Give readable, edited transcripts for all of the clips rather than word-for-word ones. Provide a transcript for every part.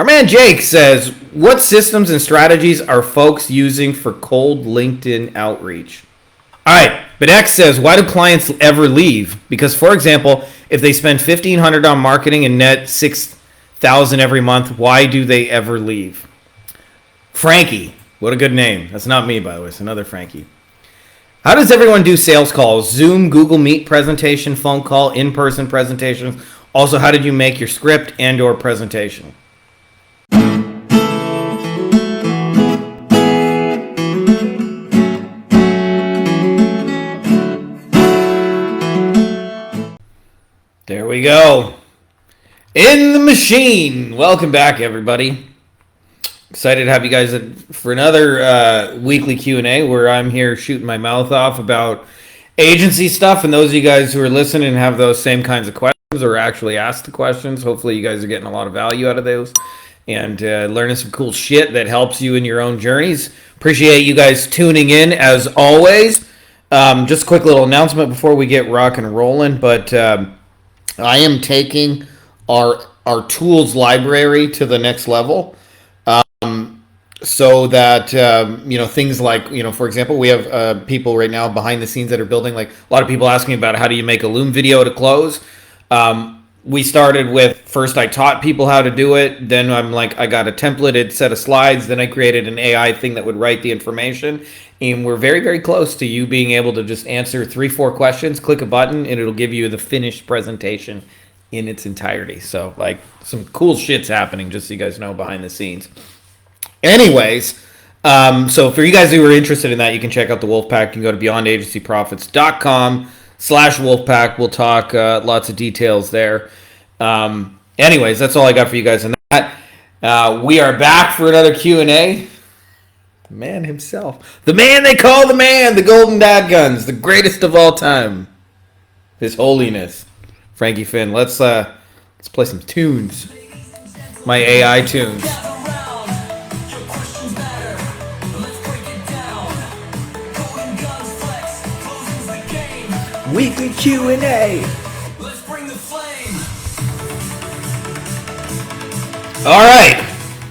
Our man Jake says, what systems and strategies are folks using for cold LinkedIn outreach? All right, but X says, why do clients ever leave? Because, for example, if they spend $1,500 on marketing and net $6,000 every month, why do they ever leave? Frankie, what a good name. That's not me, by the way. It's another Frankie. How does everyone do sales calls? Zoom, Google Meet presentation, phone call, in-person presentations. Also, how did you make your script and or presentation? There we go. In the machine. Welcome back, everybody. Excited to have you guys for another weekly Q&A where I'm here shooting my mouth off about agency stuff. And those of you guys who are listening and have those same kinds of questions or actually ask the questions, hopefully you guys are getting a lot of value out of those and learning some cool shit that helps you in your own journeys. Appreciate you guys tuning in as always. Just a quick little announcement before we get rock and rolling, but I am taking our tools library to the next level. So that, things like, for example, we have people right now behind the scenes that are building, like a lot of people asking about how do you make a Loom video to close. We started with, first I taught people how to do it. Then I'm like, I got a templated set of slides. Then I created an AI thing that would write the information. And we're very, very close to you being able to just answer 3-4 questions, click a button, and it'll give you the finished presentation in its entirety. So like some cool shit's happening, just so you guys know, behind the scenes. Anyways, so for you guys who are interested in that, you can check out the Wolfpack. You can go to beyondagencyprofits.com/Wolfpack. We'll talk lots of details there. Anyways, that's all I got for you guys on that. We are back for another Q&A. The man himself. The man they call the man, the Golden Dad Guns, the greatest of all time. His Holiness, Frankie Fihn. Let's play some tunes. My AI tunes. Weekly Q&A. Let's bring the flame. All right.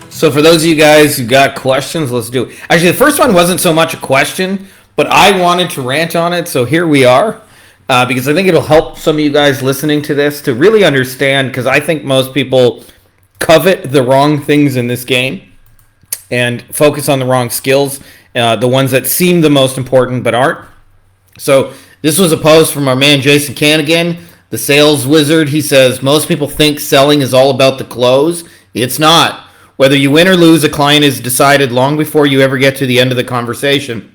So for those of you guys who got questions, let's do it. Actually, the first one wasn't so much a question, but I wanted to rant on it. So here we are, because I think it'll help some of you guys listening to this to really understand, because I think most people covet the wrong things in this game and focus on the wrong skills, the ones that seem the most important but aren't. So this was a post from our man Jason Canigan, the sales wizard. He says, most people think selling is all about the close. It's not. Whether you win or lose, a client is decided long before you ever get to the end of the conversation.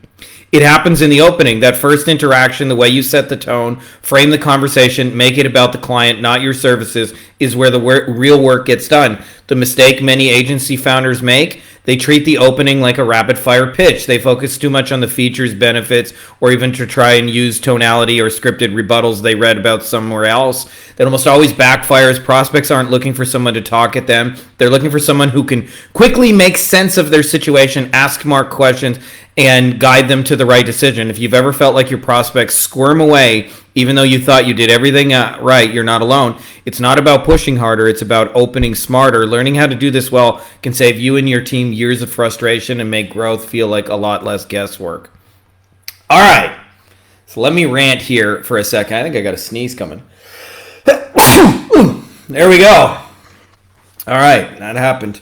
It happens in the opening, that first interaction, the way you set the tone, frame the conversation, make it about the client, not your services, is where the real work gets done. The mistake many agency founders make, they treat the opening like a rapid-fire pitch. They focus too much on the features, benefits, or even to try and use tonality or scripted rebuttals they read about somewhere else. That almost always backfires. Prospects aren't looking for someone to talk at them. They're looking for someone who can quickly make sense of their situation, ask smart questions, and guide them to the right decision. If you've ever felt like your prospects squirm away, even though you thought you did everything right, you're not alone. It's not about pushing harder. It's about opening smarter. Learning how to do this well can save you and your team years of frustration and make growth feel like a lot less guesswork. All right. So let me rant here for a second. I think I got a sneeze coming. There we go. All right. That happened.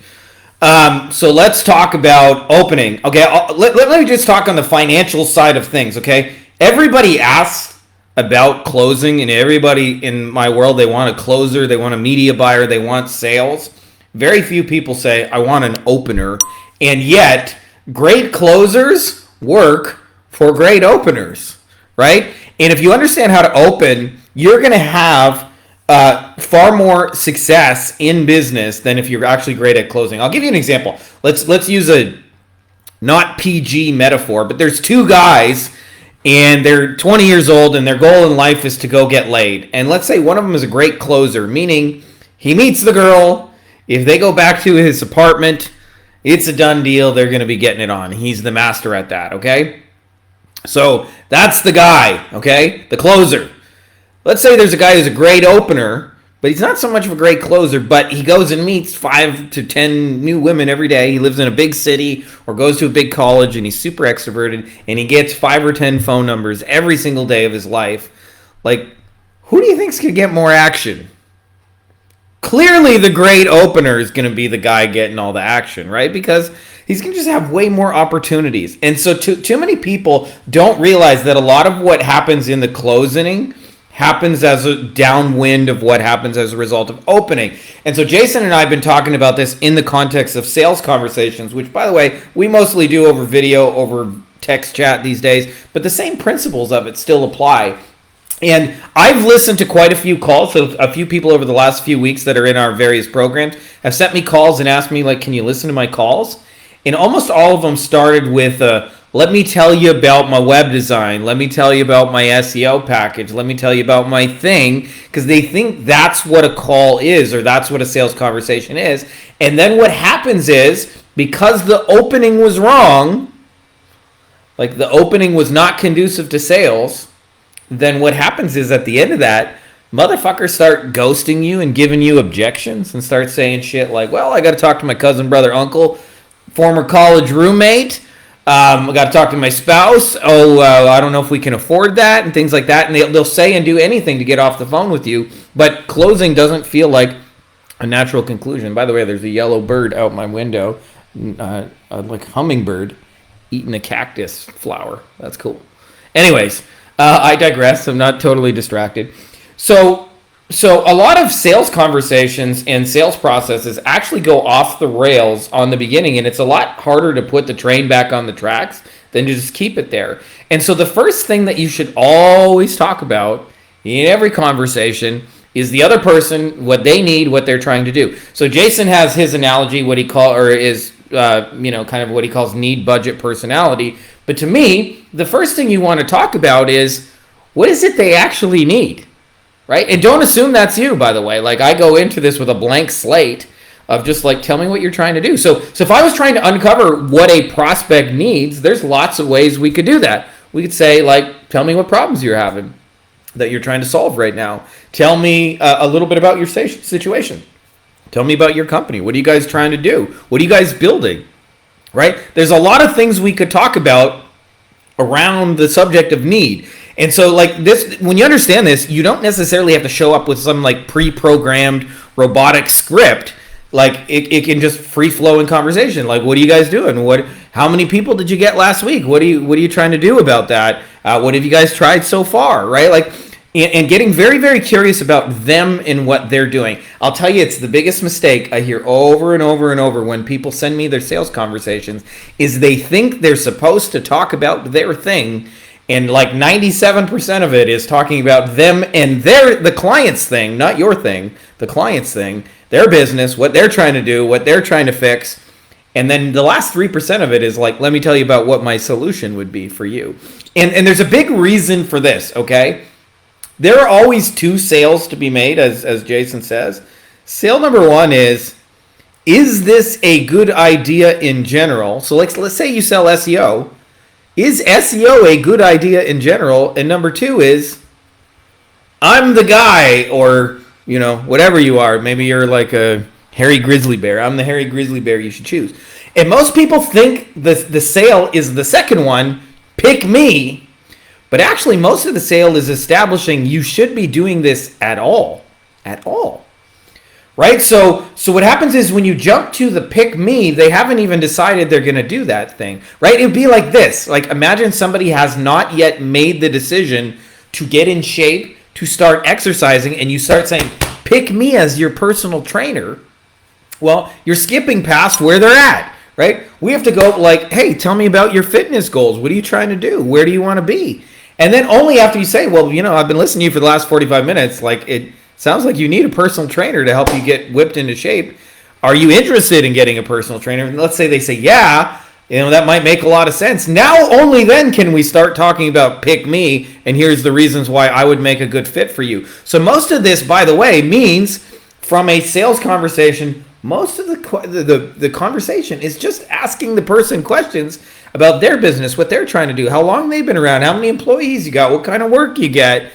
So let's talk about opening. Okay, let me just talk on the financial side of things, okay? Everybody asks about closing, and everybody in my world, they want a closer, they want a media buyer, they want sales. Very few people say, I want an opener, and yet great closers work for great openers, right? And if you understand how to open, you're going to have far more success in business than if you're actually great at closing. I'll give you an example. Let's use a not PG metaphor, but there's two guys and they're 20 years old and their goal in life is to go get laid. And let's say one of them is a great closer, meaning he meets the girl. If they go back to his apartment, it's a done deal. They're going to be getting it on. He's the master at that, okay? So that's the guy, okay? The closer. Let's say there's a guy who's a great opener, but he's not so much of a great closer. But he goes and meets 5 to 10 new women every day. He lives in a big city or goes to a big college, and he's super extroverted, and he gets 5 or 10 phone numbers every single day of his life. Like, who do you think's going to get more action? Clearly, the great opener is going to be the guy getting all the action, right? Because he's going to just have way more opportunities. And so too many people don't realize that a lot of what happens in the closing happens as a downwind of what happens as a result of opening. And so Jason and I have been talking about this in the context of sales conversations, which, by the way, we mostly do over video, over text chat these days, but the same principles of it still apply. And I've listened to quite a few calls. So a few people over the last few weeks that are in our various programs have sent me calls and asked me, like, can you listen to my calls? And almost all of them started with, let me tell you about my web design. Let me tell you about my SEO package. Let me tell you about my thing. Because they think that's what a call is, or that's what a sales conversation is. And then what happens is, because the opening was wrong, like the opening was not conducive to sales, then what happens is at the end of that, motherfuckers start ghosting you and giving you objections and start saying shit like, well, I got to talk to my cousin, brother, uncle, former college roommate. I got to talk to my spouse. I don't know if we can afford that and things like that. And they'll say and do anything to get off the phone with you. But closing doesn't feel like a natural conclusion. By the way, there's a yellow bird out my window, like hummingbird eating a cactus flower. That's cool. Anyways, I digress. I'm not totally distracted. So a lot of sales conversations and sales processes actually go off the rails on the beginning, and it's a lot harder to put the train back on the tracks than to just keep it there. And so the first thing that you should always talk about in every conversation is the other person, what they need, what they're trying to do. So Jason has his analogy, what he kind of what he calls need, budget, personality. But to me, the first thing you want to talk about is, what is it they actually need, right? And don't assume that's you, by the way. Like, I go into this with a blank slate of just like, tell me what you're trying to do. So if I was trying to uncover what a prospect needs, there's lots of ways we could do that. We could say, like, tell me what problems you're having that you're trying to solve right now. Tell me a little bit about your situation. Tell me about your company. What are you guys trying to do? What are you guys building? Right? There's a lot of things we could talk about around the subject of need. And so, like, this, when you understand this, you don't necessarily have to show up with some like pre-programmed robotic script. Like, it can just free flow in conversation. Like, what are you guys doing? How many people did you get last week? What are you trying to do about that? What have you guys tried so far? Right? Like, and getting very, very curious about them and what they're doing. I'll tell you, it's the biggest mistake I hear over and over and over when people send me their sales conversations is they think they're supposed to talk about their thing, and like 97% of it is talking about them and the client's thing, not your thing, the client's thing, their business, what they're trying to do, what they're trying to fix. And then the last 3% of it is like, let me tell you about what my solution would be for you. And there's a big reason for this, okay? There are always two sales to be made, as Jason says. Sale number one is this a good idea in general? So let's say you sell SEO. Is SEO a good idea in general? And number two is, I'm the guy, or, you know, whatever you are. Maybe you're like a hairy grizzly bear. I'm the hairy grizzly bear you should choose. And most people think the sale is the second one, pick me. But actually, most of the sale is establishing you should be doing this at all. Right? So what happens is when you jump to the pick me, they haven't even decided they're going to do that thing. Right? It would be like this. Like, imagine somebody has not yet made the decision to get in shape, to start exercising, and you start saying, pick me as your personal trainer. Well, you're skipping past where they're at. Right? We have to go like, hey, tell me about your fitness goals. What are you trying to do? Where do you want to be? And then only after you say, well, you know, I've been listening to you for the last 45 minutes. Like, it sounds like you need a personal trainer to help you get whipped into shape. Are you interested in getting a personal trainer? And let's say they say, yeah, you know, that might make a lot of sense. Now only then can we start talking about pick me, and here's the reasons why I would make a good fit for you. So most of this, by the way, means from a sales conversation, most of the conversation is just asking the person questions about their business, what they're trying to do, how long they've been around, how many employees you got, what kind of work you get.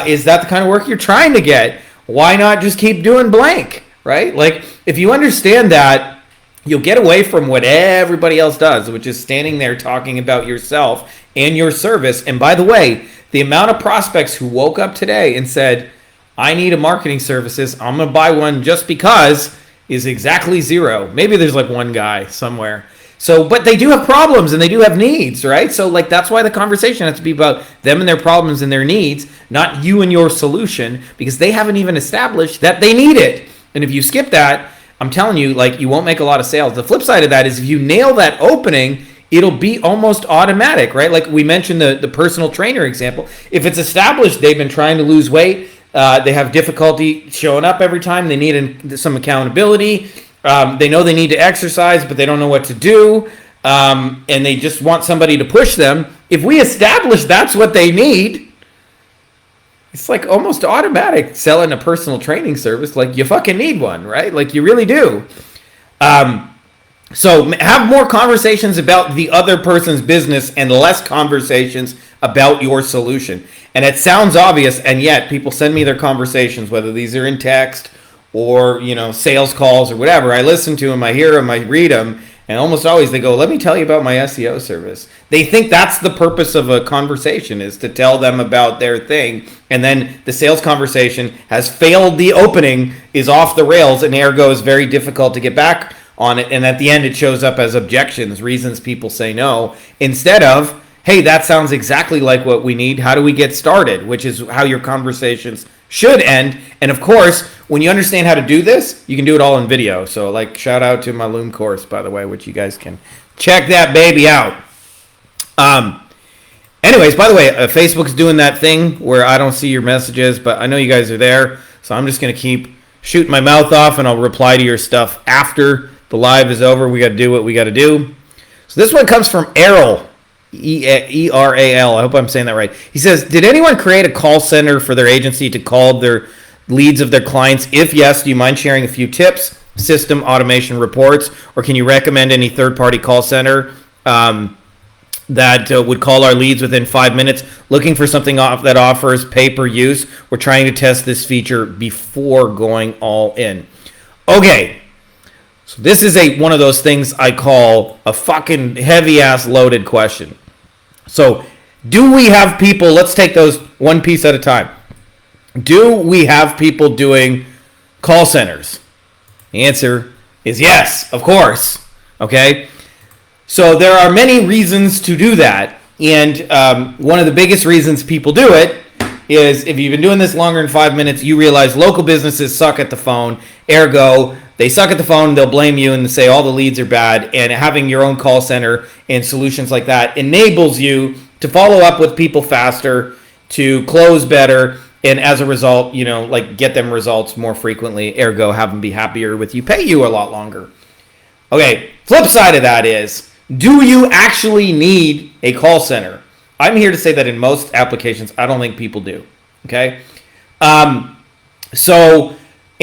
Is that the kind of work you're trying to get? why not just keep doing blank, right? Like, if you understand that, you'll get away from what everybody else does, which is standing there talking about yourself and your service. And by the way, the amount of prospects who woke up today and said, I need a marketing services, I'm going to buy one just because, is exactly zero. Maybe there's like one guy somewhere. So, but they do have problems and they do have needs, right? So like, that's why the conversation has to be about them and their problems and their needs, not you and your solution, because they haven't even established that they need it. And if you skip that, I'm telling you, like, you won't make a lot of sales. The flip side of that is if you nail that opening, it'll be almost automatic, right? Like we mentioned the personal trainer example. If it's established, they've been trying to lose weight, they have difficulty showing up every time, they need some accountability, they know they need to exercise, but they don't know what to do, and they just want somebody to push them. If we establish that's what they need, it's like almost automatic selling a personal training service. Like, you fucking need one, right? Like, you really do. So have more conversations about the other person's business and less conversations about your solution. And it sounds obvious, and yet people send me their conversations, whether these are in text or, you know, sales calls or whatever. I listen to them, I hear them, I read them, and almost always they go, let me tell you about my SEO service. They think that's the purpose of a conversation, is to tell them about their thing. And then the sales conversation has failed, the opening is off the rails, and ergo is very difficult to get back on it. And at the end, it shows up as objections, reasons people say no, instead of, hey, that sounds exactly like what we need. How do we get started? Which is how your conversations should end. And of course, when you understand how to do this, you can do it all in video. So like, shout out to my Loom course, by the way, which you guys can check that baby out. Anyways, by the way, Facebook's doing that thing where I don't see your messages, but I know you guys are there. So I'm just going to keep shooting my mouth off, and I'll reply to your stuff after the live is over. We got to do what we got to do. So this one comes from Errol. E-R-A-L. I hope I'm saying that right. He says, did anyone create a call center for their agency to call their leads of their clients? If yes, do you mind sharing a few tips, system automation reports, or can you recommend any third-party call center that would call our leads within 5 minutes, looking for something that offers pay-per-use? We're trying to test this feature before going all in. Okay. So this is one of those things I call a fucking heavy-ass loaded question. So do we have people, let's take those one piece at a time. Do we have people doing call centers? The answer is yes, of course. Okay? So there are many reasons to do that. And one of the biggest reasons people do it is, if you've been doing this longer than 5 minutes, you realize local businesses suck at the phone. Ergo, they suck at the phone, they'll blame you and say all the leads are bad. And having your own call center and solutions like that enables you to follow up with people faster, to close better, and as a result, you know, like, get them results more frequently. Ergo, have them be happier with you, pay you a lot longer. Okay, flip side of that is, do you actually need a call center? I'm here to say that in most applications, I don't think people do. Okay?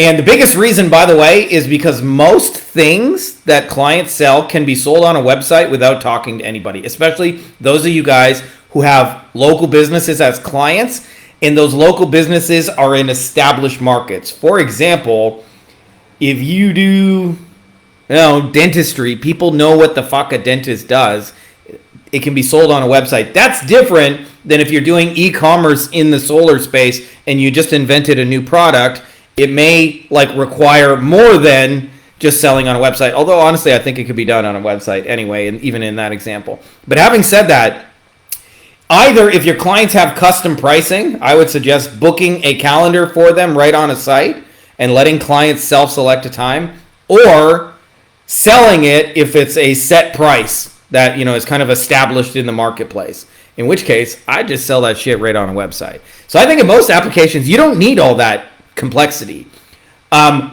And the biggest reason, by the way, is because most things that clients sell can be sold on a website without talking to anybody, especially those of you guys who have local businesses as clients, and those local businesses are in established markets. For example, if you do, dentistry, people know what the fuck a dentist does. It can be sold on a website. That's different than if you're doing e-commerce in the solar space and you just invented a new product. It may require more than just selling on a website. Although honestly, I think it could be done on a website anyway, and even in that example. But having said that, either if your clients have custom pricing, I would suggest booking a calendar for them right on a site and letting clients self-select a time, or selling it if it's a set price that is kind of established in the marketplace. In which case, I just sell that shit right on a website. So I think in most applications, you don't need all that complexity.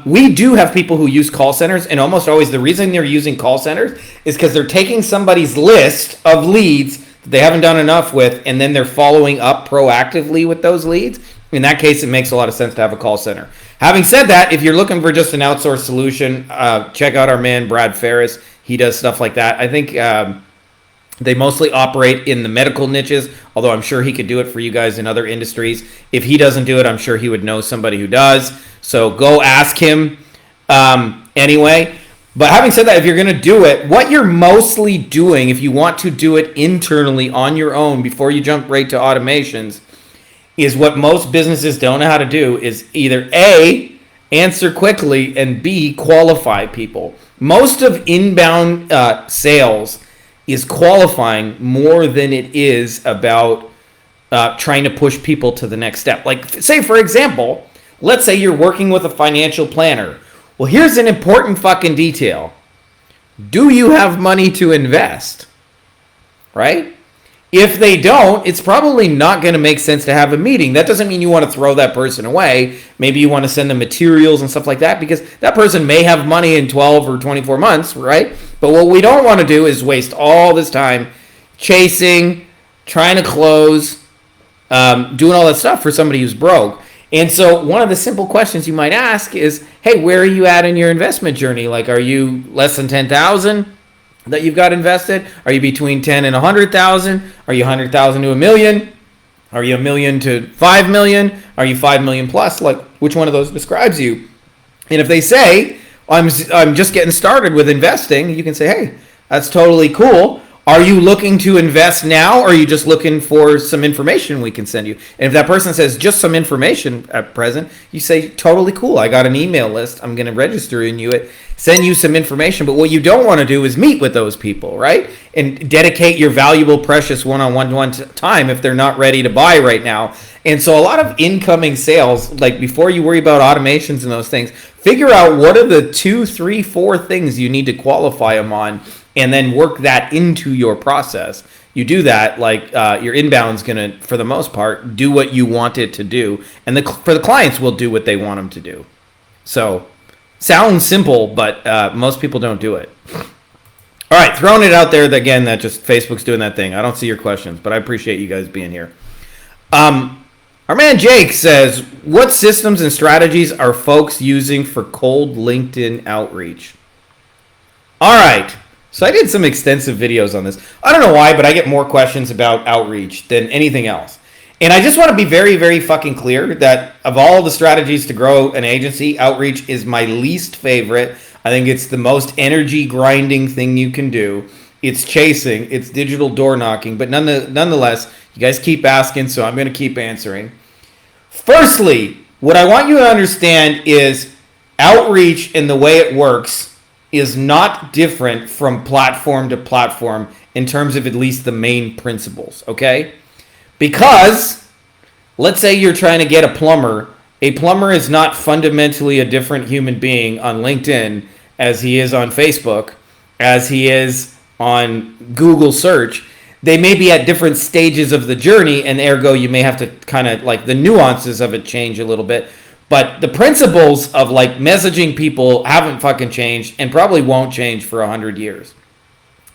We do have people who use call centers, and almost always the reason they're using call centers is because they're taking somebody's list of leads that they haven't done enough with, and then they're following up proactively with those leads. In that case, it makes a lot of sense to have a call center. Having said that, if you're looking for just an outsourced solution, check out our man Brad Ferris. He does stuff like that. I think They mostly operate in the medical niches, although I'm sure he could do it for you guys in other industries. If he doesn't do it, I'm sure he would know somebody who does. So go ask him anyway. But having said that, if you're going to do it, what you're mostly doing, if you want to do it internally on your own before you jump right to automations, is what most businesses don't know how to do, is either A, answer quickly, and B, qualify people. Most of inbound sales is qualifying more than it is about trying to push people to the next step. Like, say, for example, let's say you're working with a financial planner. Well, here's an important fucking detail. Do you have money to invest? Right? If they don't, it's probably not going to make sense to have a meeting. That doesn't mean you want to throw that person away. Maybe you want to send them materials and stuff like that, because that person may have money in 12 or 24 months, right? But what we don't want to do is waste all this time chasing, trying to close, doing all that stuff for somebody who's broke. And so one of the simple questions you might ask is, hey, where are you at in your investment journey? Like, are you less than 10,000 that you've got invested? Are you between 10 and 100,000? Are you 100,000 to $1 million? Are you $1 million to 5 million? Are you 5 million plus? Like, which one of those describes you? And if they say, I'm just getting started with investing, you can say, hey, that's totally cool. Are you looking to invest now, or are you just looking for some information we can send you? And if that person says just some information at present, you say, totally cool. I got an email list. I'm going to register in you, send you some information. But what you don't want to do is meet with those people, right? And dedicate your valuable, precious one-on-one time if they're not ready to buy right now. And so a lot of incoming sales, like before you worry about automations and those things, figure out what are the 2, 3, 4 things you need to qualify them on, and then work that into your process. You do that, like your inbound's going to, for the most part, do what you want it to do. And for the clients, will do what they want them to do. So, sounds simple, but most people don't do it. All right, throwing it out there again, that just Facebook's doing that thing. I don't see your questions, but I appreciate you guys being here. Our man Jake says, what systems and strategies are folks using for cold LinkedIn outreach? All right. So I did some extensive videos on this. I don't know why, but I get more questions about outreach than anything else. And I just want to be very, very fucking clear that of all the strategies to grow an agency, outreach is my least favorite. I think it's the most energy grinding thing you can do. It's chasing, it's digital door knocking, but nonetheless, you guys keep asking, so I'm going to keep answering. Firstly, what I want you to understand is outreach and the way it works is not different from platform to platform in terms of at least the main principles, okay? Because let's say you're trying to get a plumber. A plumber is not fundamentally a different human being on LinkedIn as he is on Facebook, as he is on Google search. They may be at different stages of the journey, and ergo you may have to kind of like the nuances of it change a little bit. But the principles of like messaging people haven't fucking changed and probably won't change for 100 years.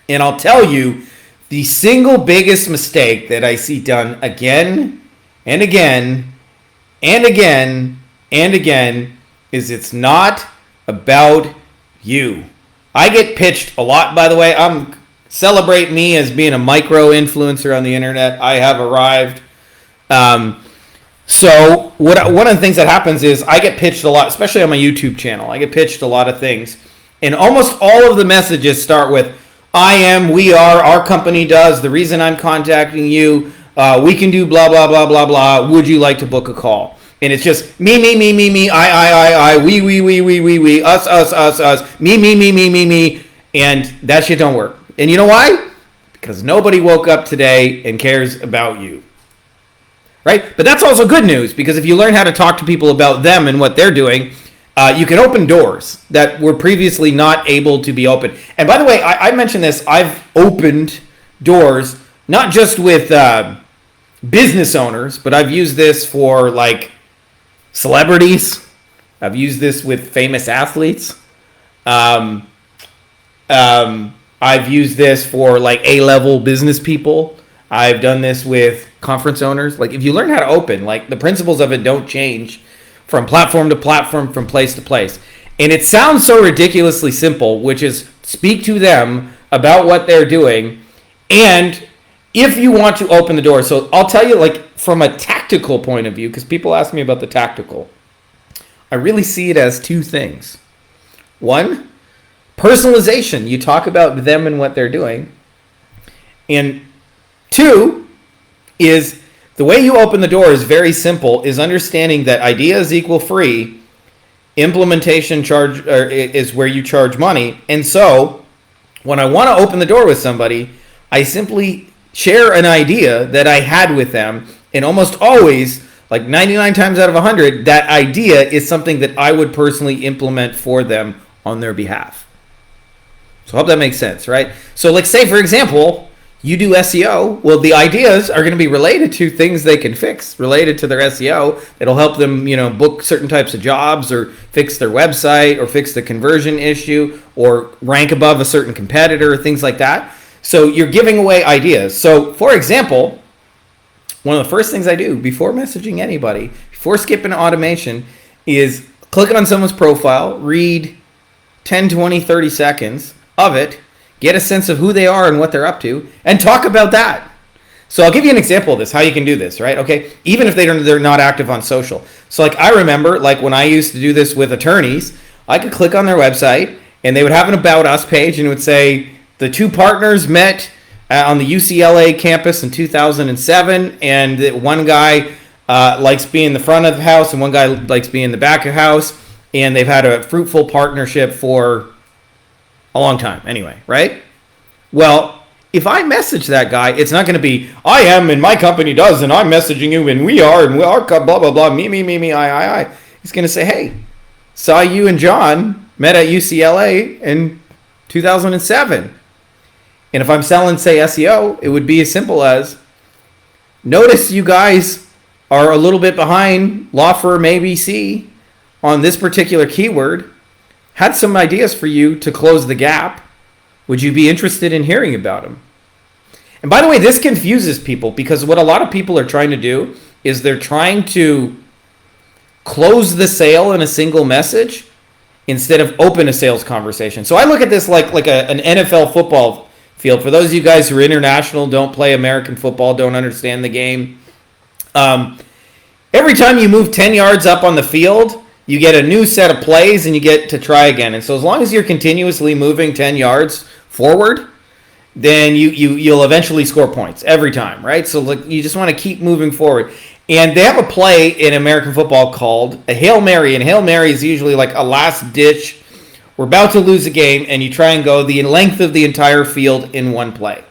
And I'll tell you, the single biggest mistake that I see done again and again and again and again is it's not about you. I get pitched a lot, by the way. Celebrate me as being a micro influencer on the internet. I have arrived. So one of the things that happens is I get pitched a lot, especially on my YouTube channel. I get pitched a lot of things. And almost all of the messages start with, I am, we are, our company does, the reason I'm contacting you, we can do blah, blah, blah, blah, blah. Would you like to book a call? And it's just me, I, we, us, me. And that shit don't work. And you know why? Because nobody woke up today and cares about you. Right? But that's also good news, because if you learn how to talk to people about them and what they're doing, you can open doors that were previously not able to be opened. And by the way, I mentioned this. I've opened doors, not just with business owners, but I've used this for like celebrities. I've used this with famous athletes. I've used this for like A-level business people. I've done this with conference owners. Like, if you learn how to open, like, the principles of it don't change from platform to platform, from place to place. And it sounds so ridiculously simple, which is speak to them about what they're doing And if you want to open the door, so I'll tell you, like, from a tactical point of view, because people ask me about the tactical, I really see it as two things. One, personalization. You talk about them and what they're doing. And two is the way you open the door is very simple, is understanding that ideas equal free, implementation charge is where you charge money. And so when I want to open the door with somebody, I simply share an idea that I had with them, and almost always, like 99 times out of 100, that idea is something that I would personally implement for them on their behalf. So I hope that makes sense, right? So like, say for example, you do SEO. Well, the ideas are going to be related to things they can fix, related to their SEO. It'll help them, book certain types of jobs, or fix their website, or fix the conversion issue, or rank above a certain competitor, things like that. So you're giving away ideas. So for example, one of the first things I do before messaging anybody, before skipping automation, is click on someone's profile, read 10, 20, 30 seconds of it, get a sense of who they are and what they're up to, and talk about that. So I'll give you an example of this, how you can do this, right? Okay, even if they're not active on social. So like, I remember, like, when I used to do this with attorneys, I could click on their website and they would have an About Us page, and it would say the two partners met on the UCLA campus in 2007, and one guy likes being in the front of the house and one guy likes being in the back of the house, and they've had a fruitful partnership for a long time anyway, right? Well, if I message that guy, it's not going to be, I am and my company does and I'm messaging you and we are and we are blah, blah, blah, me, I. He's going to say, hey, saw you and John met at UCLA in 2007. And if I'm selling, say, SEO, it would be as simple as, notice you guys are a little bit behind law firm ABC on this particular keyword. Had some ideas for you to close the gap. Would you be interested in hearing about them? And by the way, this confuses people, because what a lot of people are trying to do is they're trying to close the sale in a single message instead of open a sales conversation. So I look at this like an NFL football field. For those of you guys who are international, don't play American football, don't understand the game. Every time you move 10 yards up on the field, you get a new set of plays and you get to try again. And so as long as you're continuously moving 10 yards forward, then you'll eventually score points every time, right? So like, you just want to keep moving forward. And they have a play in American football called a Hail Mary. And Hail Mary is usually like a last ditch. We're about to lose a game, and you try and go the length of the entire field in one play.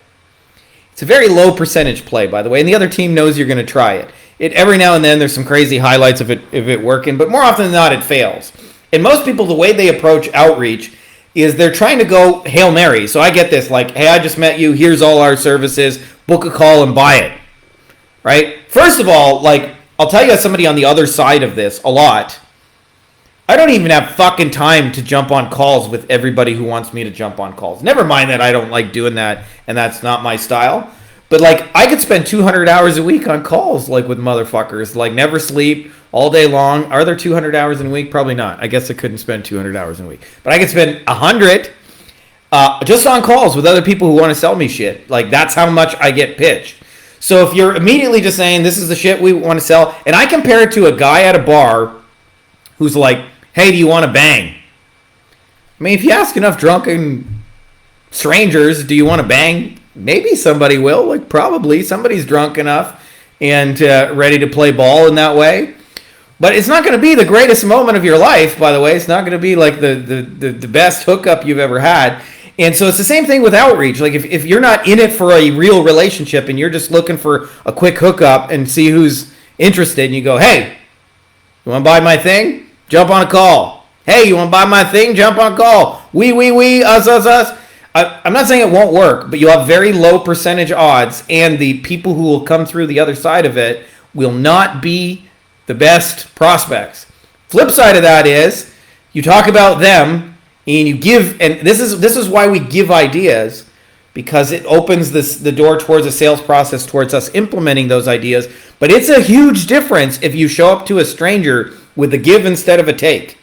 It's a very low percentage play, by the way, and the other team knows you're going to try it. Every now and then there's some crazy highlights of it working, but more often than not it fails. And most people, the way they approach outreach is they're trying to go Hail Mary. So I get this, like, hey, I just met you, here's all our services, book a call and buy it, right? First of all, like, I'll tell you as somebody on the other side of this a lot, I don't even have fucking time to jump on calls with everybody who wants me to jump on calls. Never mind that I don't like doing that and that's not my style. But like, I could spend 200 hours a week on calls, like with motherfuckers, like never sleep all day long. Are there 200 hours in a week? Probably not. I guess I couldn't spend 200 hours in a week. But I could spend 100 just on calls with other people who want to sell me shit. Like, that's how much I get pitched. So if you're immediately just saying, this is the shit we want to sell, and I compare it to a guy at a bar who's like, hey, do you want to bang? I mean, if you ask enough drunken strangers, do you want to bang? Maybe somebody will. Like, probably somebody's drunk enough and ready to play ball in that way. But it's not going to be the greatest moment of your life, by the way. It's not going to be like the best hookup you've ever had. And so it's the same thing with outreach. Like, if you're not in it for a real relationship and you're just looking for a quick hookup and see who's interested, and you go, hey, you want to buy my thing? Jump on a call. Hey, you want to buy my thing? Jump on a call. We, us. I'm not saying it won't work, but you'll have very low percentage odds, and the people who will come through the other side of it will not be the best prospects. Flip side of that is you talk about them and you give, and this is why we give ideas, because it opens the door towards a sales process, towards us implementing those ideas. But it's a huge difference if you show up to a stranger with a give instead of a take.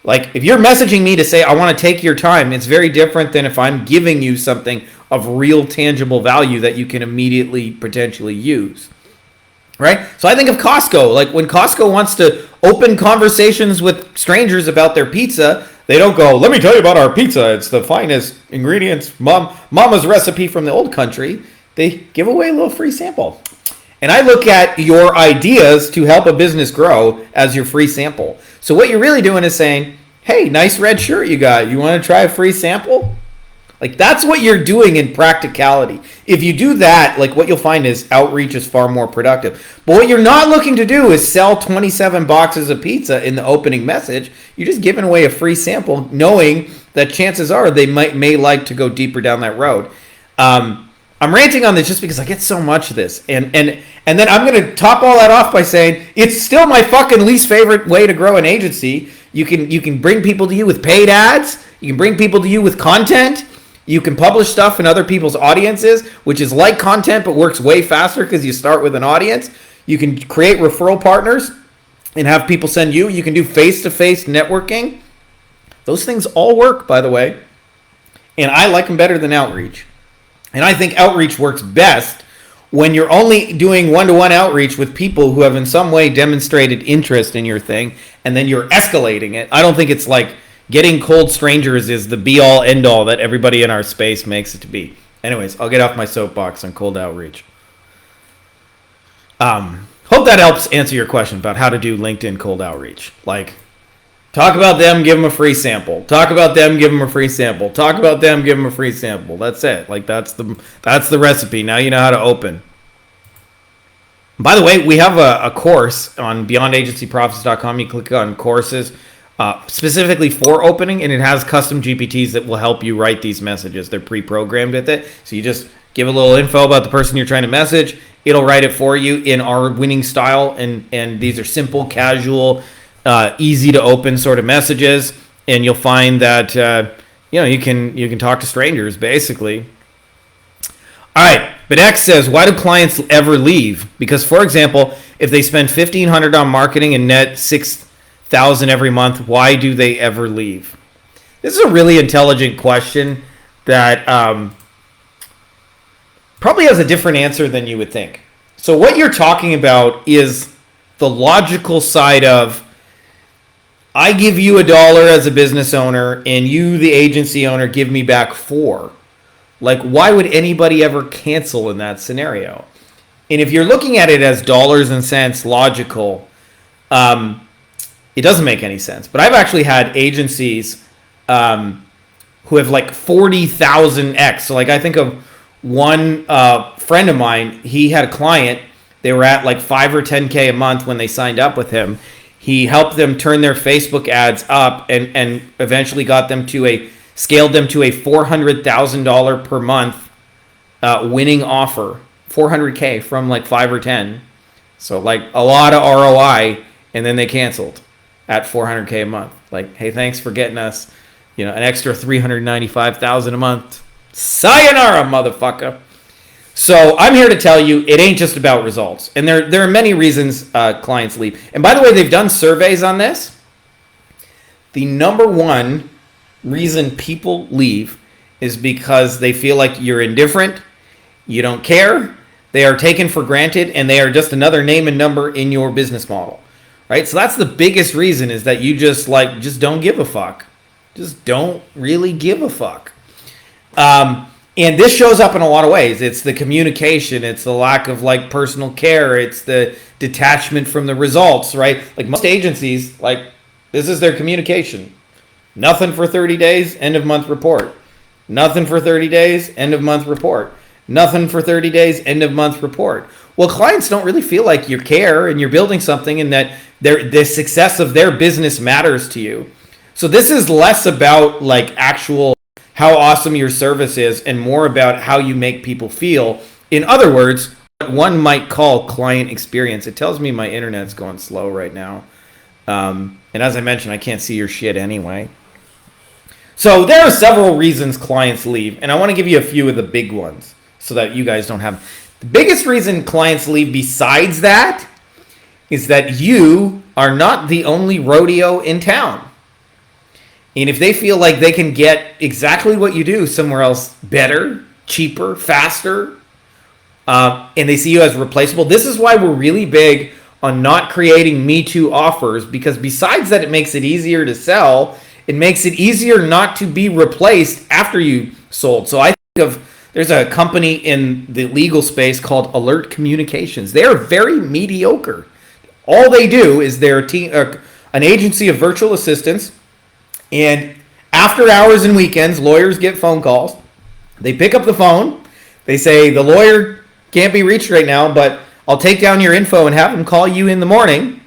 Like, if you're messaging me to say, I want to take your time, it's very different than if I'm giving you something of real tangible value that you can immediately potentially use. Right? So I think of Costco. Like when Costco wants to open conversations with strangers about their pizza, they don't go, let me tell you about our pizza. It's the finest ingredients, mama's recipe from the old country. They give away a little free sample. And I look at your ideas to help a business grow as your free sample. So what you're really doing is saying, hey, nice red shirt you got. You want to try a free sample? Like that's what you're doing in practicality. If you do that, like what you'll find is outreach is far more productive. But what you're not looking to do is sell 27 boxes of pizza in the opening message. You're just giving away a free sample, knowing that chances are they may like to go deeper down that road. I'm ranting on this just because I get so much of this. And then I'm going to top all that off by saying it's still my fucking least favorite way to grow an agency. You can bring people to you with paid ads. You can bring people to you with content. You can publish stuff in other people's audiences, which is like content but works way faster because you start with an audience. You can create referral partners and have people send you. You can do face-to-face networking. Those things all work, by the way. And I like them better than outreach. And I think outreach works best when you're only doing one-to-one outreach with people who have in some way demonstrated interest in your thing, and then you're escalating it. I don't think it's like getting cold strangers is the be-all, end-all that everybody in our space makes it to be. Anyways, I'll get off my soapbox on cold outreach. Hope that helps answer your question about how to do LinkedIn cold outreach. Like, talk about them, give them a free sample. Talk about them, give them a free sample. Talk about them, give them a free sample. That's it. Like, that's the recipe. Now you know how to open. By the way, we have a course on beyondagencyprofits.com. You click on courses. Specifically for opening, and it has custom GPTs that will help you write these messages. They're pre-programmed with it. So you just give a little info about the person you're trying to message. It'll write it for you in our winning style. And these are simple, casual, easy to open sort of messages. And you'll find that, you can talk to strangers basically. All right. But X says, why do clients ever leave? Because, for example, if they spend $1,500 on marketing and net $6,000 every month, why do they ever leave? This is a really intelligent question that probably has a different answer than you would think. So what you're talking about is the logical side of, I give you $1 as a business owner and you, the agency owner, give me back $4. Like, why would anybody ever cancel in that scenario? And if you're looking at it as dollars and cents logical, it doesn't make any sense. But I've actually had agencies who have like 40,000x. So like I think of one friend of mine, he had a client, they were at like 5 or 10K a month when they signed up with him. He helped them turn their Facebook ads up and eventually scaled them to a $400,000 per month winning offer. 400K from like 5 or 10. So like a lot of ROI, and then they canceled at $400K a month. Like, hey, thanks for getting us, an extra $395,000 a month. Sayonara, motherfucker. So I'm here to tell you, it ain't just about results. And there are many reasons clients leave. And by the way, they've done surveys on this. The number one reason people leave is because they feel like you're indifferent, you don't care, they are taken for granted, and they are just another name and number in your business model. Right? So that's the biggest reason, is that you just don't give a fuck. Just don't really give a fuck. And this shows up in a lot of ways. It's the communication. It's the lack of like personal care. It's the detachment from the results, right? Like most agencies, like this is their communication. Nothing for 30 days, end of month report. Nothing for 30 days, end of month report. Nothing for 30 days, end of month report. Well, clients don't really feel like you care and you're building something and that the success of their business matters to you. So this is less about like actual how awesome your service is and more about how you make people feel. In other words, what one might call client experience. It tells me my internet's going slow right now. And as I mentioned, I can't see your shit anyway. So there are several reasons clients leave, and I want to give you a few of the big ones so that you guys don't have. The biggest reason clients leave besides that is that you are not the only rodeo in town. And if they feel like they can get exactly what you do somewhere else better, cheaper, faster, and they see you as replaceable. This is why we're really big on not creating Me Too offers, because besides that it makes it easier to sell, it makes it easier not to be replaced after you sold. So I think there's a company in the legal space called Alert Communications. They are very mediocre. All they do is they're an agency of virtual assistants, and after hours and weekends, lawyers get phone calls. They pick up the phone. They say, the lawyer can't be reached right now, but I'll take down your info and have them call you in the morning.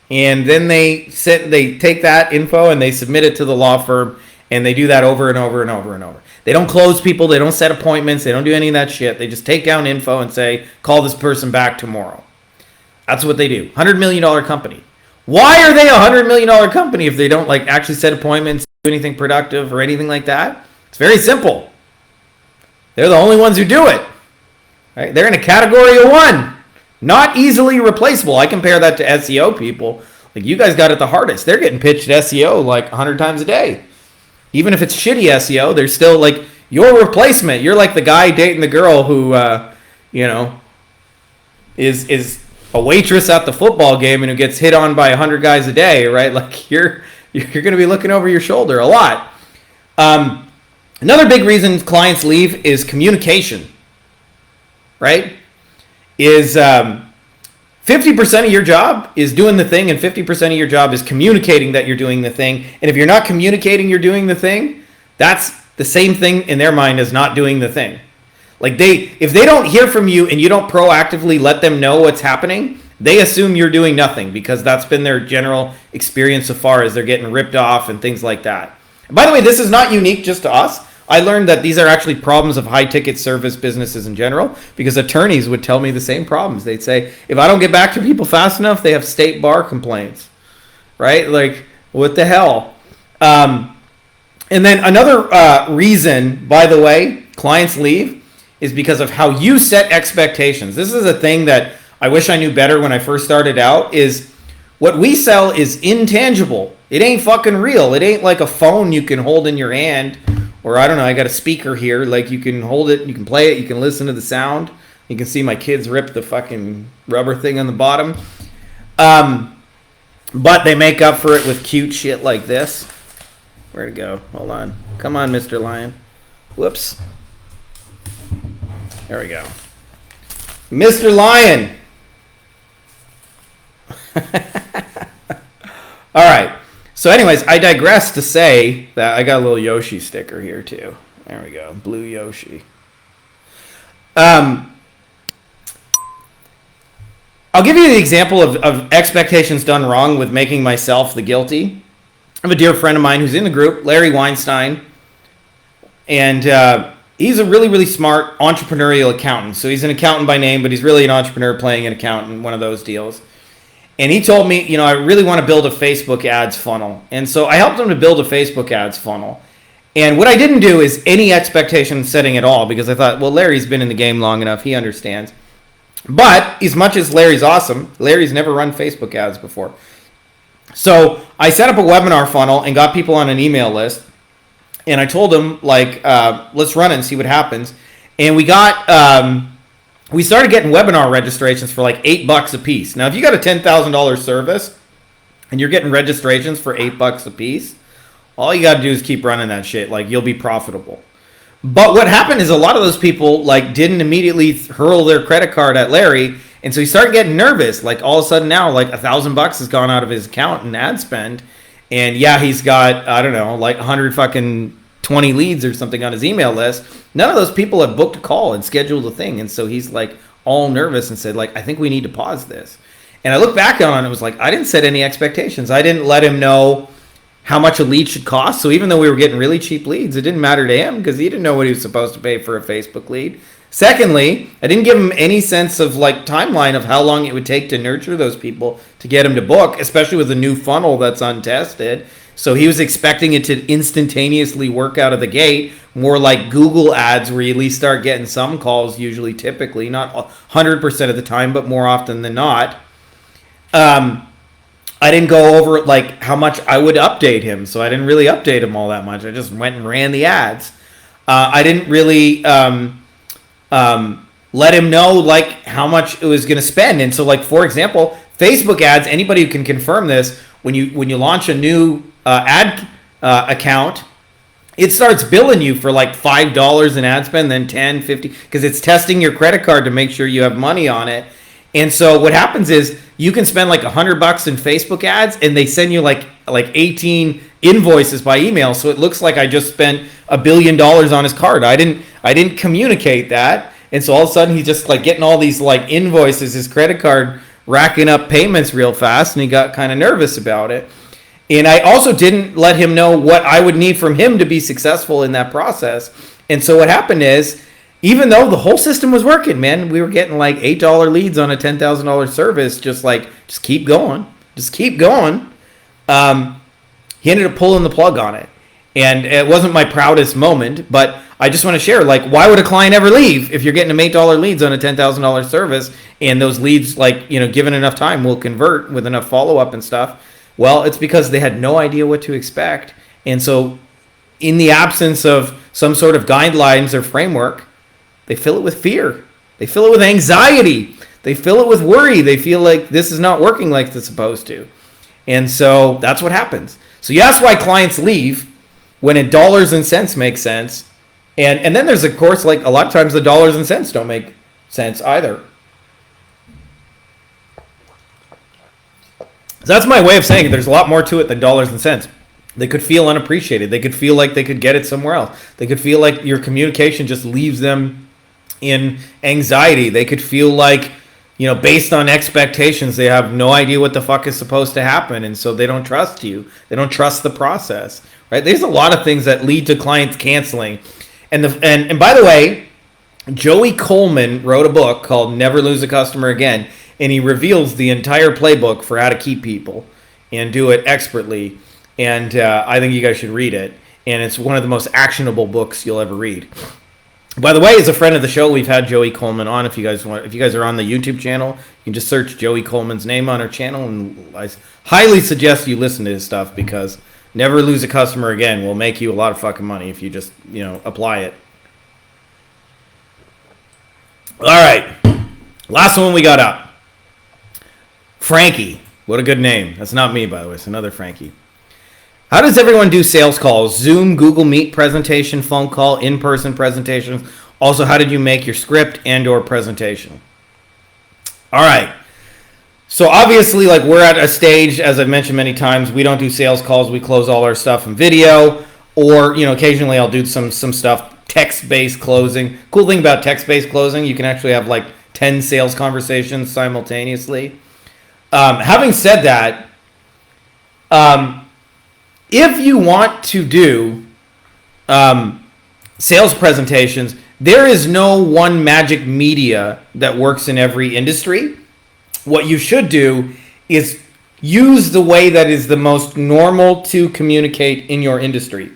And then they take that info and they submit it to the law firm, and they do that over and over and over and over. They don't close people. They don't set appointments. They don't do any of that shit. They just take down info and say, call this person back tomorrow. That's what they do. $100 million company. Why are they a $100 million company if they don't like actually set appointments, do anything productive or anything like that? It's very simple. They're the only ones who do it. Right? They're in a category of one. Not easily replaceable. I compare that to SEO people. Like, you guys got it the hardest. They're getting pitched SEO like 100 times a day. Even if it's shitty SEO, they're still like your replacement. You're like the guy dating the girl who, is a waitress at the football game and who gets hit on by 100 guys a day, right? Like, you're going to be looking over your shoulder a lot. Another big reason clients leave is communication, right? Is 50% of your job is doing the thing, and 50% of your job is communicating that you're doing the thing. And if you're not communicating you're doing the thing, that's the same thing in their mind as not doing the thing. Like, if they don't hear from you and you don't proactively let them know what's happening, they assume you're doing nothing, because that's been their general experience so far, as they're getting ripped off and things like that. And by the way, this is not unique just to us. I learned that these are actually problems of high-ticket service businesses in general, because attorneys would tell me the same problems. They'd say, if I don't get back to people fast enough, they have state bar complaints, right? Like, what the hell? And then another reason, by the way, clients leave is because of how you set expectations. This is a thing that I wish I knew better when I first started out, is what we sell is intangible. It ain't fucking real. It ain't like a phone you can hold in your hand, or I don't know, I got a speaker here. Like, you can hold it, you can play it, you can listen to the sound. You can see my kids rip the fucking rubber thing on the bottom. But they make up for it with cute shit like this. Where'd it go? Hold on. Come on, Mr. Lion. Whoops. There we go. Mr. Lion. All right. So anyways, I digress to say that I got a little Yoshi sticker here too. There we go. Blue Yoshi. I'll give you the example of expectations done wrong with making myself the guilty. I have a dear friend of mine who's in the group, Larry Weinstein. And he's a really, really smart entrepreneurial accountant. So he's an accountant by name, but he's really an entrepreneur playing an accountant, one of those deals. And he told me, I really want to build a Facebook ads funnel. And so I helped him to build a Facebook ads funnel. And what I didn't do is any expectation setting at all, because I thought, well, Larry's been in the game long enough. He understands. But as much as Larry's awesome, Larry's never run Facebook ads before. So I set up a webinar funnel and got people on an email list. And I told him, let's run it and see what happens. And we started getting webinar registrations for like $8 a piece. Now, if you got a $10,000 service and you're getting registrations for $8 a piece, all you got to do is keep running that shit. Like, you'll be profitable. But what happened is a lot of those people didn't immediately hurl their credit card at Larry. And so he started getting nervous. Like, all of a sudden now, like $1,000 has gone out of his account in ad spend. And yeah, he's got, I don't know, like 120 leads or something on his email list. None of those people have booked a call and scheduled a thing. And so he's like all nervous and said, I think we need to pause this. And I look back on it and it was like, I didn't set any expectations. I didn't let him know how much a lead should cost. So even though we were getting really cheap leads, it didn't matter to him because he didn't know what he was supposed to pay for a Facebook lead. Secondly, I didn't give him any sense of timeline of how long it would take to nurture those people to get him to book, especially with a new funnel that's untested. So he was expecting it to instantaneously work out of the gate, more like Google ads where you at least start getting some calls, usually, typically, not 100% of the time, but more often than not. I didn't go over how much I would update him, so I didn't really update him all that much. I just went and ran the ads. I didn't really let him know like how much it was going to spend. And so, like for example, Facebook ads. Anybody who can confirm this, when you launch a new ad account, it starts billing you for like $5 in ad spend, then 10, 50, because it's testing your credit card to make sure you have money on it. And so what happens is you can spend like $100 in Facebook ads, and they send you like 18 invoices by email. So it looks like I just spent $1 billion on his card. I didn't communicate that, and so all of a sudden he's just like getting all these like invoices, his credit card racking up payments real fast, and he got kind of nervous about it. And I also didn't let him know what I would need from him to be successful in that process. And so what happened is, even though the whole system was working, man, we were getting like $8 leads on a $10,000 service, just keep going. Just keep going. He ended up pulling the plug on it. And it wasn't my proudest moment, but I just want to share, like, why would a client ever leave if you're getting them $8 leads on a $10,000 service, and those leads, like, given enough time, will convert with enough follow-up and stuff? Well, it's because they had no idea what to expect. And so in the absence of some sort of guidelines or framework, they fill it with fear. They fill it with anxiety. They fill it with worry. They feel like this is not working like it's supposed to. And so that's what happens. So you ask why clients leave when in dollars and cents makes sense. And then there's, of course, like a lot of times the dollars and cents don't make sense either. So that's my way of saying it. There's a lot more to it than dollars and cents. They could feel unappreciated. They could feel like they could get it somewhere else. They could feel like your communication just leaves them in anxiety. They could feel like, based on expectations, they have no idea what the fuck is supposed to happen, and so they don't trust you. They don't trust the process, right? There's a lot of things that lead to clients canceling. And by the way, Joey Coleman wrote a book called Never Lose a Customer Again, and he reveals the entire playbook for how to keep people and do it expertly. And I think you guys should read it. And it's one of the most actionable books you'll ever read. By the way, as a friend of the show, we've had Joey Coleman on. If you guys are on the YouTube channel, you can just search Joey Coleman's name on our channel, and I highly suggest you listen to his stuff, because Never Lose a Customer Again will make you a lot of fucking money if you just, apply it. All right. Last one we got up. Frankie. What a good name. That's not me, by the way. It's another Frankie. How does everyone do sales calls? Zoom, Google Meet presentation, phone call, in-person presentations. Also, how did you make your script and or presentation? All right. So obviously, like, we're at a stage, as I've mentioned many times, we don't do sales calls. We close all our stuff in video, or, occasionally I'll do some stuff, text-based closing. Cool thing about text-based closing, you can actually have like 10 sales conversations simultaneously. Having said that, if you want to do sales presentations, there is no one magic media that works in every industry. What you should do is use the way that is the most normal to communicate in your industry.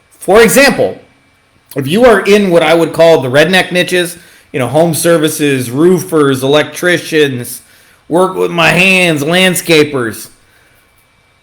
For example, if you are in what I would call the redneck niches, home services, roofers, electricians, work with my hands, landscapers,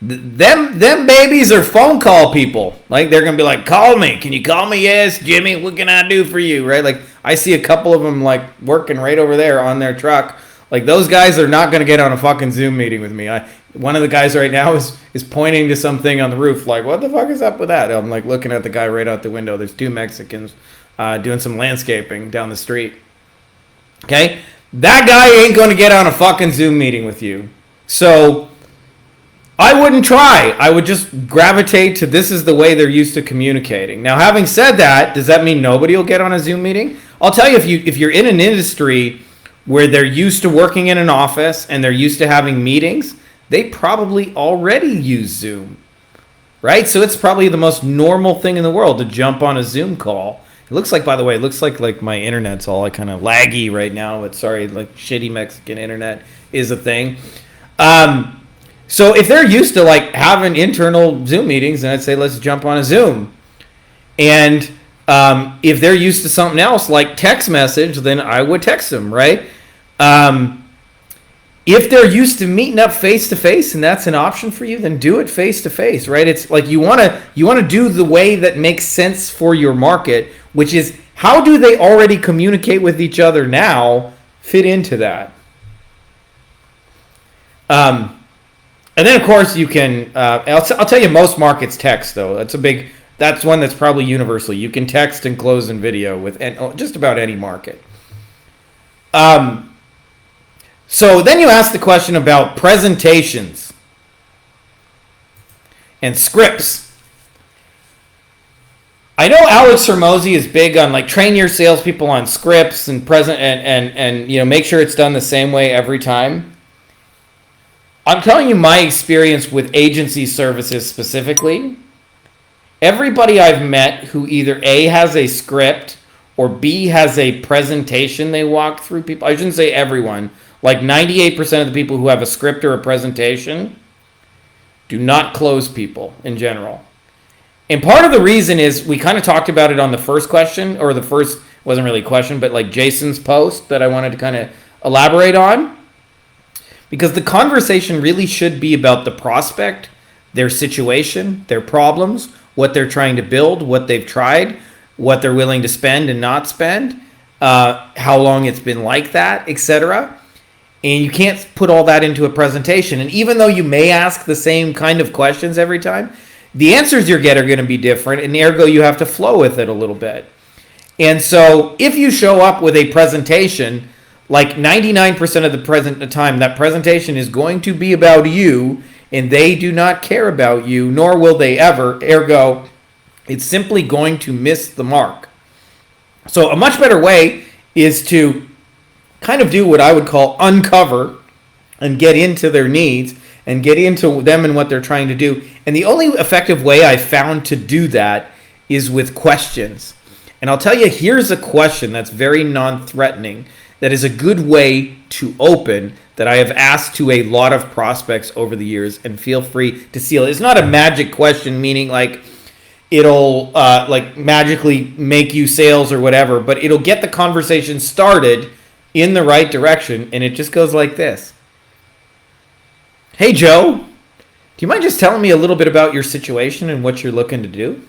them babies are phone call people. Like, they're going to be like, call me. Can you call me? Yes, Jimmy, what can I do for you? Right? Like, I see a couple of them like working right over there on their truck. Like, those guys are not going to get on a fucking Zoom meeting with me. One of the guys right now is pointing to something on the roof. Like, what the fuck is up with that? I'm like looking at the guy right out the window. There's two Mexicans doing some landscaping down the street. Okay? That guy ain't going to get on a fucking Zoom meeting with you. So I wouldn't try. I would just gravitate to this is the way they're used to communicating. Now, having said that, does that mean nobody will get on a Zoom meeting? I'll tell you, if you're in an industry where they're used to working in an office and they're used to having meetings, they probably already use Zoom, right? So it's probably the most normal thing in the world to jump on a Zoom call. It looks like, by the way, like my internet's all like kind of laggy right now, but sorry, like shitty Mexican internet is a thing. So if they're used to like having internal Zoom meetings, then I'd say let's jump on a Zoom. And if they're used to something else like text message, then I would text them, right? If they're used to meeting up face to face and that's an option for you, then do it face to face, right? It's like you want to do the way that makes sense for your market, which is how do they already communicate with each other now fit into that. And then of course you can. I'll tell you, most markets text though. That's one that's probably universal. You can text and close in video with just about any market. So then you ask the question about presentations and scripts. I know Alex Hormozy is big on like train your salespeople on scripts and and make sure it's done the same way every time. I'm telling you my experience with agency services specifically. Everybody I've met who either A, has a script, or B, has a presentation they walk through people. I shouldn't say everyone. Like 98% of the people who have a script or a presentation do not close people in general. And part of the reason is we kind of talked about it on the first question, or the first, wasn't really a question, but like Jason's post that I wanted to kind of elaborate on. Because the conversation really should be about the prospect, their situation, their problems, what they're trying to build, what they've tried, what they're willing to spend and not spend, how long it's been like that, etc. And you can't put all that into a presentation. And even though you may ask the same kind of questions every time, the answers you get are going to be different, and ergo you have to flow with it a little bit. And so if you show up with a presentation, like 99% of the time, that presentation is going to be about you, and they do not care about you, nor will they ever, ergo, it's simply going to miss the mark. So a much better way is to kind of do what I would call uncover and get into their needs and get into them and what they're trying to do. And the only effective way I found to do that is with questions. And I'll tell you, here's a question that's very non-threatening, that is a good way to open, that I have asked to a lot of prospects over the years, and feel free to steal it. It's not a magic question, meaning like it'll like magically make you sales or whatever, but it'll get the conversation started in the right direction, and it just goes like this. Hey, Joe, do you mind just telling me a little bit about your situation and what you're looking to do?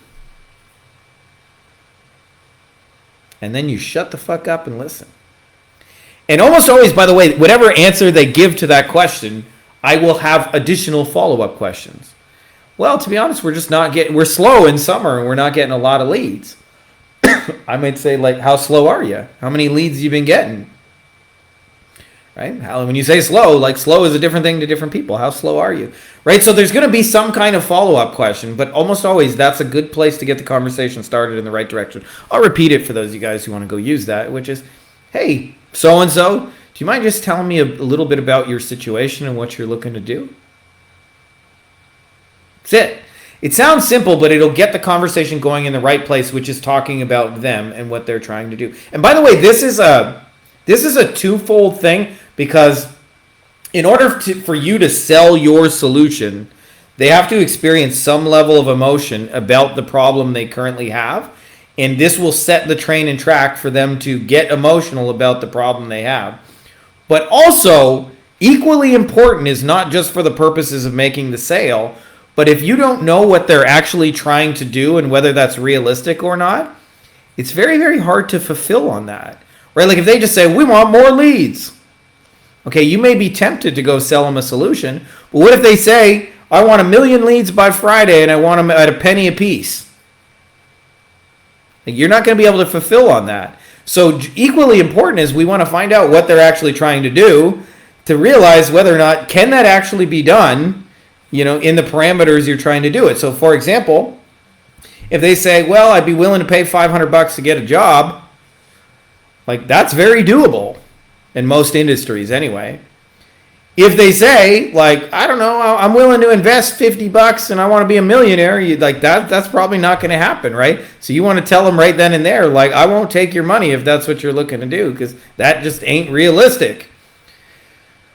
And then you shut the fuck up and listen. And almost always, by the way, whatever answer they give to that question, I will have additional follow-up questions. Well, to be honest, we're slow in summer and we're not getting a lot of leads. I might say, like, how slow are you? How many leads you been getting? Right? When you say slow, like slow is a different thing to different people. How slow are you? Right? So there's going to be some kind of follow-up question, but almost always that's a good place to get the conversation started in the right direction. I'll repeat it for those of you guys who want to go use that, which is, hey, so-and-so, do you mind just telling me a little bit about your situation and what you're looking to do? That's it. It sounds simple, but it'll get the conversation going in the right place, which is talking about them and what they're trying to do. And by the way, this is a twofold thing, because in order for you to sell your solution, they have to experience some level of emotion about the problem they currently have. And this will set the train and track for them to get emotional about the problem they have. But also, equally important is not just for the purposes of making the sale, but if you don't know what they're actually trying to do and whether that's realistic or not, it's very, very hard to fulfill on that. Right? Like if they just say, we want more leads. Okay, you may be tempted to go sell them a solution, but what if they say, I want 1 million leads by Friday and I want them at a penny a piece? Like, you're not going to be able to fulfill on that. So equally important is we want to find out what they're actually trying to do to realize whether or not can that actually be done, in the parameters you're trying to do it. So for example, if they say, well, I'd be willing to pay $500 to get a job, like that's very doable in most industries anyway. If they say, like, I don't know, I'm willing to invest $50 and I want to be a millionaire, that's probably not going to happen, right? So you want to tell them right then and there, like, I won't take your money if that's what you're looking to do, because that just ain't realistic.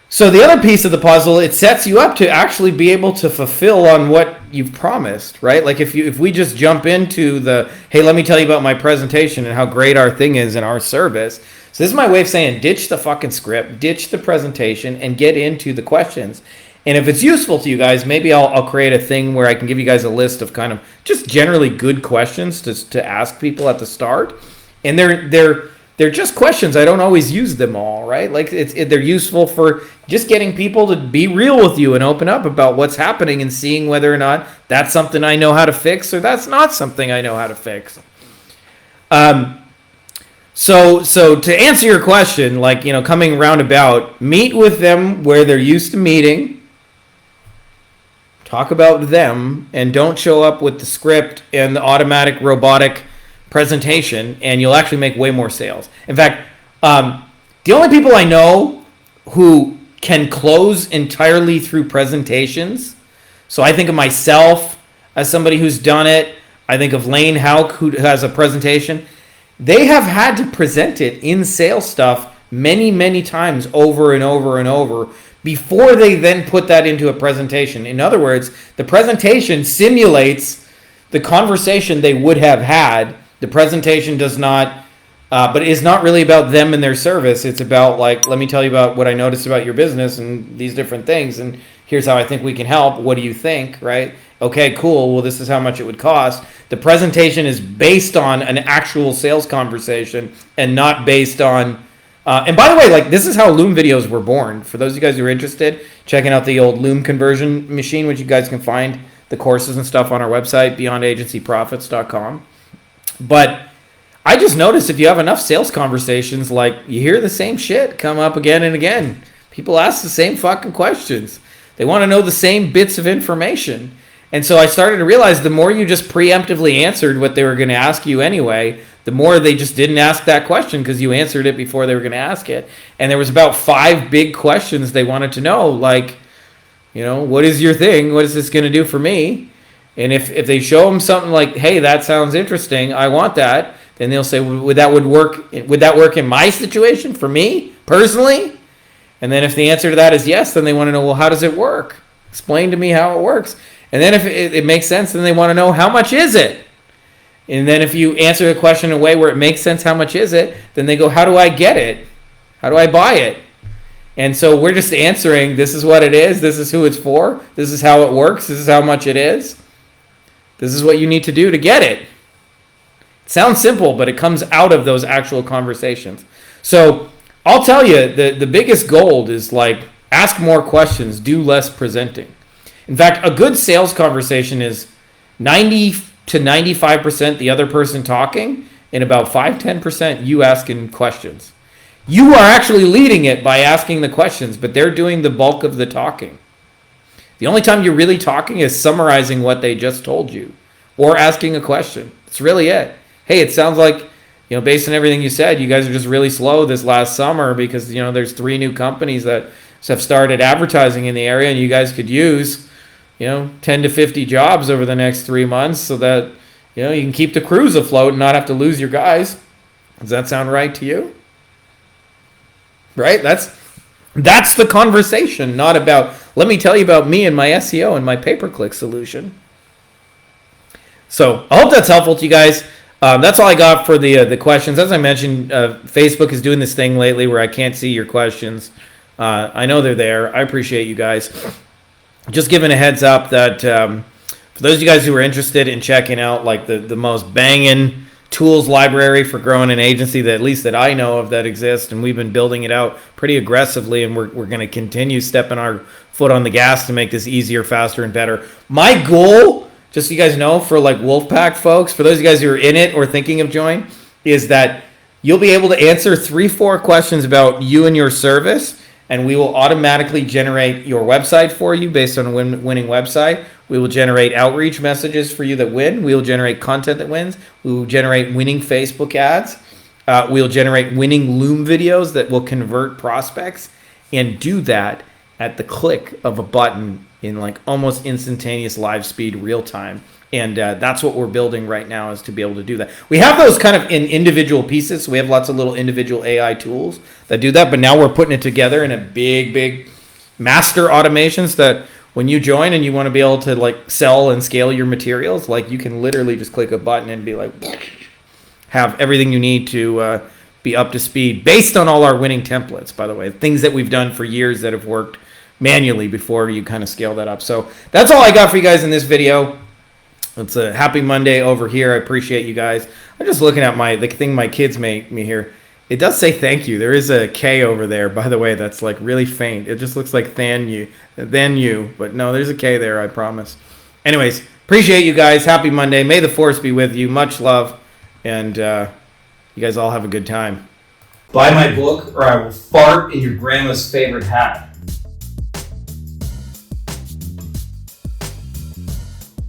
So the other piece of the puzzle, it sets you up to actually be able to fulfill on what you've promised, right? Like if we just jump into the, hey, let me tell you about my presentation and how great our thing is and our service. So this is my way of saying ditch the fucking script, ditch the presentation, and get into the questions. And if it's useful to you guys, maybe I'll create a thing where I can give you guys a list of kind of just generally good questions to ask people at the start. And they're just questions. I don't always use them all, right? Like they're useful for just getting people to be real with you and open up about what's happening and seeing whether or not that's something I know how to fix or that's not something I know how to fix. So to answer your question, like, coming roundabout, meet with them where they're used to meeting. Talk about them and don't show up with the script and the automatic robotic presentation, and you'll actually make way more sales. In fact, the only people I know who can close entirely through presentations, so I think of myself as somebody who's done it. I think of Lane Hauk, who has a presentation. They have had to present it in sales stuff many, many times over and over and over before they then put that into a presentation. In other words, the presentation simulates the conversation they would have had. The presentation does not, but it's not really about them and their service. It's about, like, let me tell you about what I noticed about your business and these different things, and here's how I think we can help. What do you think, right? Okay, cool. Well, this is how much it would cost. The presentation is based on an actual sales conversation and not based on... and by the way, like, this is how Loom videos were born. For those of you guys who are interested, checking out the old Loom conversion machine, which you guys can find the courses and stuff on our website, beyondagencyprofits.com. But I just noticed if you have enough sales conversations, like, you hear the same shit come up again and again. People ask the same fucking questions. They want to know the same bits of information. And so I started to realize the more you just preemptively answered what they were going to ask you anyway, the more they just didn't ask that question because you answered it before they were going to ask it. And there was about 5 big questions they wanted to know, like, what is your thing? What is this going to do for me? And if they show them something like, hey, that sounds interesting, I want that, then they'll say, would that work in my situation for me personally? And then if the answer to that is yes, then they want to know, well, how does it work? Explain to me how it works. And then if it makes sense, then they want to know, how much is it? And then if you answer the question in a way where it makes sense, how much is it? Then they go, how do I get it? How do I buy it? And so we're just answering, this is what it is. This is who it's for. This is how it works. This is how much it is. This is what you need to do to get it. It sounds simple, but it comes out of those actual conversations. So I'll tell you, the biggest gold is, like, ask more questions, do less presenting. In fact, a good sales conversation is 90 to 95% the other person talking, and about 5-10% you asking questions. You are actually leading it by asking the questions, but they're doing the bulk of the talking. The only time you're really talking is summarizing what they just told you or asking a question. That's really it. Hey, it sounds like, based on everything you said, you guys are just really slow this last summer because, there's 3 new companies that have started advertising in the area, and you guys could use 10 to 50 jobs over the next 3 months so that, you can keep the crews afloat and not have to lose your guys. Does that sound right to you? Right? That's the conversation, not about, let me tell you about me and my SEO and my pay-per-click solution. So I hope that's helpful to you guys. That's all I got for the questions. As I mentioned, Facebook is doing this thing lately where I can't see your questions. I know they're there. I appreciate you guys. Just giving a heads up that for those of you guys who are interested in checking out, like, the most banging tools library for growing an agency that, at least that I know of, that exists, and we've been building it out pretty aggressively, and we're going to continue stepping our foot on the gas to make this easier, faster, and better. My goal, just so you guys know, for, like, Wolfpack folks, for those of you guys who are in it or thinking of joining, is that you'll be able to answer 3-4 questions about you and your service, and we will automatically generate your website for you based on a winning website. We will generate outreach messages for you that win. We will generate content that wins. We will generate winning Facebook ads. We'll generate winning Loom videos that will convert prospects, and do that at the click of a button in, like, almost instantaneous live speed, real time. And that's what we're building right now, is to be able to do that. We have those kind of in individual pieces. So we have lots of little individual AI tools that do that. But now we're putting it together in a big master automations that when you join and you want to be able to, like, sell and scale your materials, like, you can literally just click a button and be like, have everything you need to be be up to speed based on all our winning templates, by the way, things that we've done for years that have worked manually before you kind of scale that up. So that's all I got for you guys in this video. It's a happy Monday over here. I appreciate you guys. I'm just looking at the thing my kids make me here. It does say thank you. There is a K over there, by the way, that's like really faint. It just looks like than you, but no, there's a K there, I promise. Anyways, appreciate you guys. Happy Monday. May the force be with you. Much love, and you guys all have a good time. Buy my book, or I will fart in your grandma's favorite hat.